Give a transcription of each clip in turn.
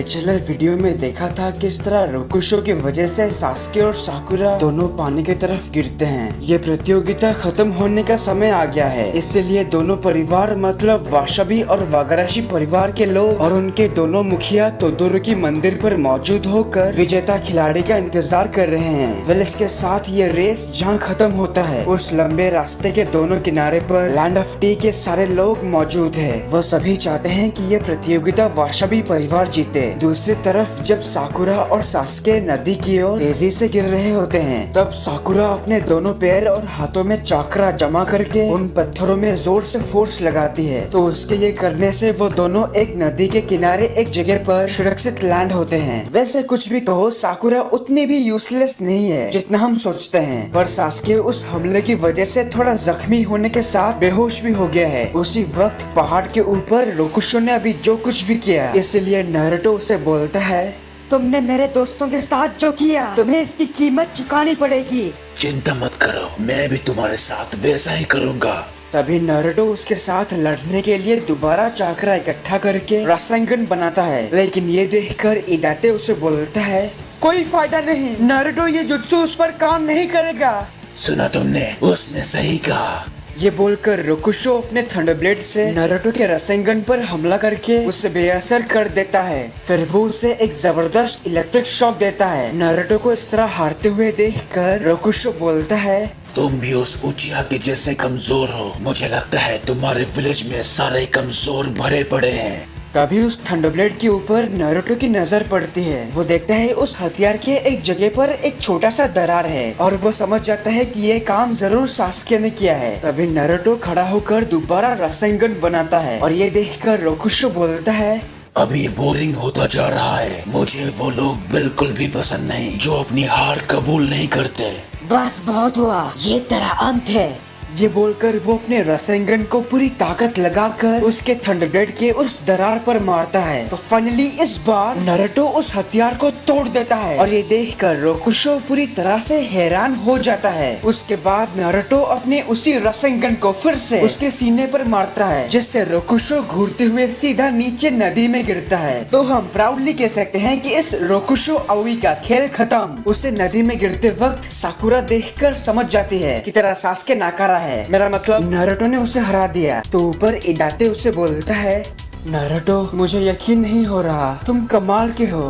पिछले वीडियो में देखा था किस तरह रोकुशो की वजह से सास्के और साकुरा दोनों पानी की तरफ गिरते हैं। ये प्रतियोगिता खत्म होने का समय आ गया है, इसलिए दोनों परिवार मतलब वाशबी और वागाराशी परिवार के लोग और उनके दोनों मुखिया तोदोरुकी मंदिर पर मौजूद होकर विजेता खिलाड़ी का इंतजार कर रहे हैं। वेल इसके साथ ये रेस जहाँ खत्म होता है उस लंबे रास्ते के दोनों किनारे पर लैंड ऑफ टी के सारे लोग मौजूद है। वो सभी चाहते हैं कि ये प्रतियोगिता वाशबी परिवार जीते। दूसरी तरफ जब साकुरा और सास्के नदी की ओर तेजी से गिर रहे होते हैं तब साकुरा अपने दोनों पैर और हाथों में चाकरा जमा करके उन पत्थरों में जोर से फोर्स लगाती है। तो उसके ये करने से वो दोनों एक नदी के किनारे एक जगह पर सुरक्षित लैंड होते हैं। वैसे कुछ भी कहो, साकुरा उतनी भी यूजलेस नहीं है जितना हम सोचते हैं, पर सास्के उस हमले की वजह से थोड़ा जख्मी होने के साथ बेहोश भी हो गया है। उसी वक्त पहाड़ के ऊपर रोकुशो ने अभी जो कुछ भी किया, इसलिए नारुतो उसे बोलता है, तुमने मेरे दोस्तों के साथ जो किया तुम्हें इसकी कीमत चुकानी पड़ेगी। चिंता मत करो, मैं भी तुम्हारे साथ वैसा ही करूँगा। तभी नारुतो उसके साथ लड़ने के लिए दोबारा चाकरा इकट्ठा करके रासेंगन बनाता है, लेकिन ये देखकर इदाते उसे बोलता है, कोई फायदा नहीं, नारुतो ये जुत्सु उस पर काम नहीं करेगा। सुना तुमने, उसने सही कहा। ये बोलकर रोकुशो अपने थंडरब्लेड से नारुतो के रासेंगन पर हमला करके उसे बेअसर कर देता है। फिर वो उसे एक जबरदस्त इलेक्ट्रिक शॉक देता है। नारुतो को इस तरह हारते हुए देखकर रोकुशो बोलता है, तुम भी उस उचिया के जैसे कमजोर हो। मुझे लगता है तुम्हारे विलेज में सारे कमजोर भरे पड़े हैं। तभी उस थंडरब्लेड के ऊपर नारुतो की नजर पड़ती है। वो देखता है उस हथियार के एक जगह पर एक छोटा सा दरार है और वो समझ जाता है कि ये काम जरूर सास्के ने किया है। तभी नारुतो खड़ा होकर दोबारा रासेंगन बनाता है और ये देखकर रोकुशो बोलता है, अब ये बोरिंग होता जा रहा है। मुझे वो लोग बिल्कुल भी पसंद नहीं जो अपनी हार कबूल नहीं करते। बस बहुत हुआ, ये तेरा अंत है। ये बोलकर वो अपने रासेंगन को पूरी ताकत लगाकर उसके थंडरब्लेड के उस दरार पर मारता है। तो फाइनली इस बार नारुतो उस हथियार को तोड़ देता है और ये देखकर रोकुशो पूरी तरह से हैरान हो जाता है। उसके बाद नारुतो अपने उसी रासेंगन को फिर से उसके सीने पर मारता है, जिससे रोकुशो घूरते हुए सीधा नीचे नदी में गिरता है। तो हम प्राउडली कह सकते हैं कि इस रोकुशो अवी का खेल खत्म। उसे नदी में गिरते वक्त साकुरा देखकर समझ जाती है कि तेरा सास्के नाकारा है, मेरा मतलब नारुतो ने उसे हरा दिया। तो ऊपर इदाते उसे बोलता है, नारुतो मुझे यकीन नहीं हो रहा, तुम कमाल के हो।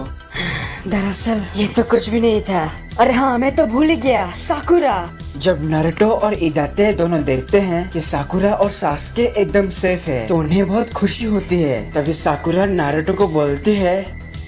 दरअसल ये तो कुछ भी नहीं था। अरे हाँ, मैं तो भूल ही गया, साकुरा। जब नारुतो और इदाते दोनों देखते हैं कि साकुरा और सास्के एकदम सेफ है तो उन्हें बहुत खुशी होती है। तभी साकुरा नारुतो को बोलती है,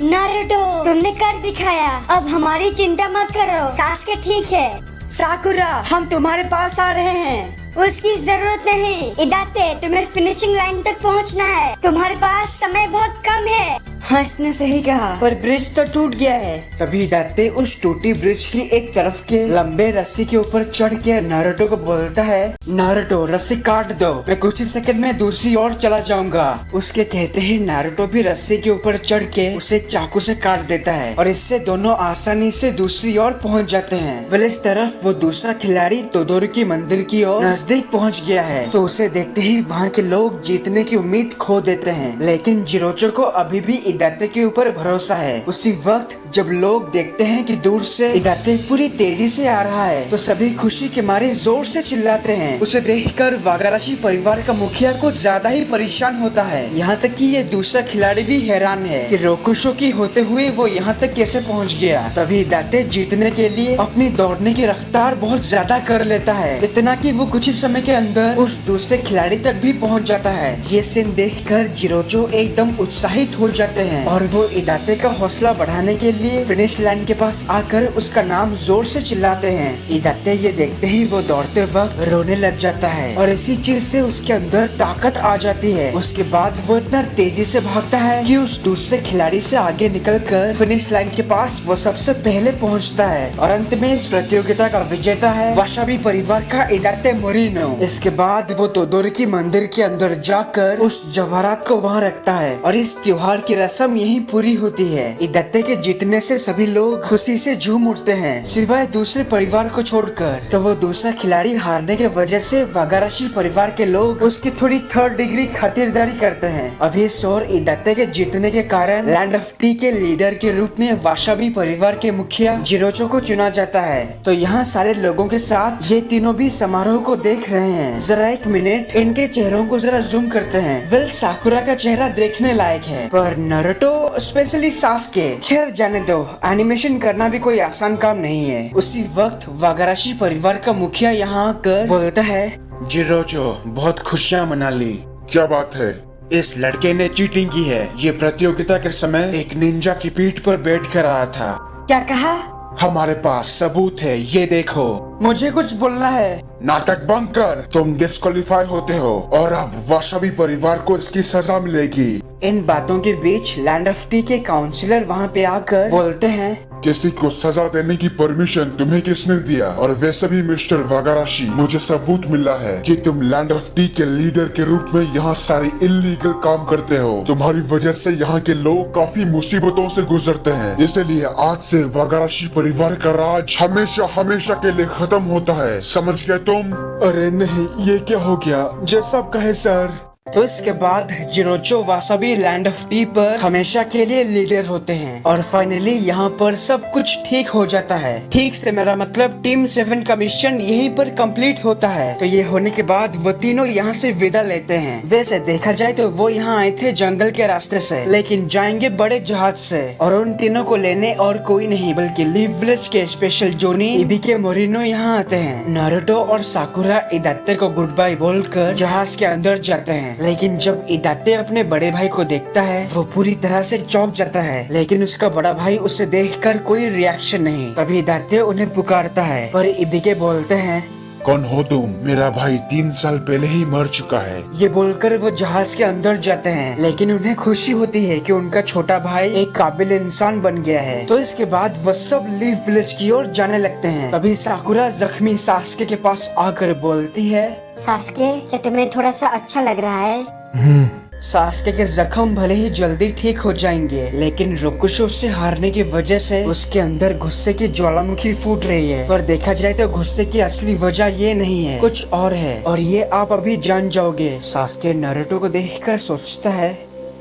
नारुतो तुमने कर दिखाया, अब हमारी चिंता मत करो, सास्के ठीक है। साकुरा, हम तुम्हारे पास आ रहे हैं। उसकी जरूरत नहीं, इदाते तुम्हें फिनिशिंग लाइन तक पहुंचना है, तुम्हारे पास समय बहुत कम है। हाँ, इसने सही कहा, पर ब्रिज तो टूट गया है। तभी इदाते उस टूटी ब्रिज की एक तरफ के लंबे रस्सी के ऊपर चढ़ के नारुतो को बोलता है, नारुतो रस्सी काट दो, मैं कुछ ही सेकंड में दूसरी ओर चला जाऊंगा। उसके कहते ही नारुतो भी रस्सी के ऊपर चढ़ के उसे चाकू से काट देता है और इससे दोनों आसानी से दूसरी ओर पहुंच जाते हैं। वेल इस तरफ वो दूसरा खिलाड़ी तोदोरुकी मंदिर की ओर नजदीक पहुंच गया है। तो उसे देखते ही वहाँ के लोग जीतने की उम्मीद खो देते हैं, लेकिन जिरोचो को अभी भी इदाते के ऊपर भरोसा है। उसी वक्त जब लोग देखते हैं कि दूर से इदाते पूरी तेजी से आ रहा है तो सभी खुशी के मारे जोर से चिल्लाते हैं। उसे देखकर वागाराशी परिवार का मुखिया कुछ ज्यादा ही परेशान होता है। यहाँ तक कि ये दूसरा खिलाड़ी भी हैरान है कि रोकुशो की होते हुए वो यहाँ तक कैसे पहुँच गया। तभी इदाते जीतने के लिए अपनी दौड़ने की रफ्तार बहुत ज्यादा कर लेता है, इतना कि वो कुछ ही समय के अंदर उस दूसरे खिलाड़ी तक भी पहुँच जाता है। ये सीन देखकर जिरोचो एकदम उत्साहित हो जाते हैं और वो इदाते का हौसला बढ़ाने के लिए फिनिश लाइन के पास आकर उसका नाम जोर से चिल्लाते हैं। इदाते ये देखते ही वो दौड़ते वक्त रोने लग जाता है और इसी चीज से उसके अंदर ताकत आ जाती है। उसके बाद वो इतना तेजी से भागता है कि उस दूसरे खिलाड़ी से आगे निकलकर फिनिश लाइन के पास वो सबसे पहले पहुंचता है और अंत में इस प्रतियोगिता का विजेता है वाशबी परिवार का इदाते मोरिनो। इसके बाद वो तोदोरुकी मंदिर के अंदर जाकर उस जवाहरात को वहाँ रखता है और इस त्योहार की रस्म यही पूरी होती है। इदाते के जितने जीतने से सभी लोग खुशी से झूम उठते हैं सिवाय दूसरे परिवार को छोड़कर। तो वो दूसरा खिलाड़ी हारने के वजह से वागाराशी परिवार के लोग उसकी थोड़ी 3rd डिग्री खातिरदारी करते हैं। अभी सोर इदाते के जीतने के कारण लैंड ऑफ टी के लीडर के रूप में वासाबी परिवार के मुखिया जिरोचो को चुना जाता है। तो यहाँ सारे लोगों के साथ ये तीनों भी समारोह को देख रहे हैं। जरा एक मिनट इनके चेहरों को जरा जूम करते हैं। वेल साकुरा का चेहरा देखने लायक है, पर नारुतो स्पेशली सासुके, खैर जाने दो, एनिमेशन करना भी कोई आसान काम नहीं है। उसी वक्त वागाराशी परिवार का मुखिया यहाँ आकर बोलता है, जिरोचो बहुत खुशियाँ मना ली। क्या बात है? इस लड़के ने चीटिंग की है। ये प्रतियोगिता के समय एक निंजा की पीठ पर बैठ कर आया था। क्या कहा? हमारे पास सबूत है, ये देखो। मुझे कुछ बोलना है। नाटक बंद कर, तुम डिस्क्वालीफाई होते हो और अब वासाबी परिवार को इसकी सजा मिलेगी। इन बातों के बीच लैंड ऑफ टी के काउंसिलर वहाँ पे आकर बोलते हैं, किसी को सजा देने की परमिशन तुम्हें किसने दिया? और वैसे भी मिस्टर वागाराशी, मुझे सबूत मिला है कि तुम लैंड ऑफ टी के लीडर के रूप में यहाँ सारी इलीगल काम करते हो। तुम्हारी वजह से यहाँ के लोग काफी मुसीबतों से गुजरते हैं। इसलिए आज से वागाराशी परिवार का राज हमेशा हमेशा के लिए खत्म होता है, समझ गए तुम? अरे नहीं, ये क्या हो गया? जैसा आप कहे सर। तो इसके बाद जिरोचो वासाबी लैंड ऑफ टी पर हमेशा के लिए लीडर होते हैं और फाइनली यहाँ पर सब कुछ ठीक हो जाता है। ठीक से मेरा मतलब टीम 7 का मिशन यहीं पर कंप्लीट होता है। तो ये होने के बाद वो तीनों यहाँ से विदा लेते हैं। वैसे देखा जाए तो वो यहाँ आए थे जंगल के रास्ते से, लेकिन जाएंगे बड़े जहाज से। और उन तीनों को लेने और कोई नहीं बल्कि लीव विलेज के स्पेशल जोनी इबिके मोरिनो यहाँ आते हैं। नारुतो और साकुरा इदाते को गुड बाय बोलकर जहाज के अंदर जाते हैं। लेकिन जब इदाते अपने बड़े भाई को देखता है वो पूरी तरह से चौंक जाता है, लेकिन उसका बड़ा भाई उसे देखकर कोई रिएक्शन नहीं। तभी इदाते उन्हें पुकारता है पर इबिके बोलते हैं, कौन हो तुम? मेरा भाई 3 साल पहले ही मर चुका है। ये बोलकर वो जहाज के अंदर जाते हैं, लेकिन उन्हें खुशी होती है कि उनका छोटा भाई एक काबिल इंसान बन गया है। तो इसके बाद वो सब लीव विलेज की ओर जाने लगते हैं। तभी साकुरा जख्मी सासुके के पास आकर बोलती है, सासुके, क्या तुम्हें थोड़ा सा अच्छा लग रहा है? सासुके के जख्म भले ही जल्दी ठीक हो जाएंगे, लेकिन रोकुशो से हारने की वजह से उसके अंदर गुस्से की ज्वालामुखी फूट रही है। पर देखा जाए तो गुस्से की असली वजह ये नहीं है, कुछ और है, और ये आप अभी जान जाओगे। सासुके नारुतो को देखकर सोचता है,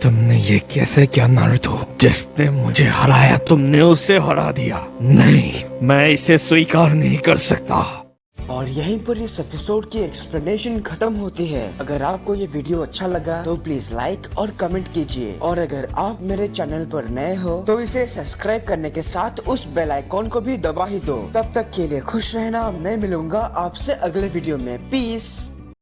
तुमने ये कैसे किया नारुतो? जिसने मुझे हराया तुमने उसे हरा दिया। नहीं, मैं इसे स्वीकार नहीं कर सकता। और यहीं पर इस एपिसोड की एक्सप्लेनेशन खत्म होती है। अगर आपको ये वीडियो अच्छा लगा तो प्लीज लाइक और कमेंट कीजिए, और अगर आप मेरे चैनल पर नए हो तो इसे सब्सक्राइब करने के साथ उस बेल आइकॉन को भी दबा ही दो। तब तक के लिए खुश रहना। मैं मिलूंगा आपसे अगले वीडियो में। पीस।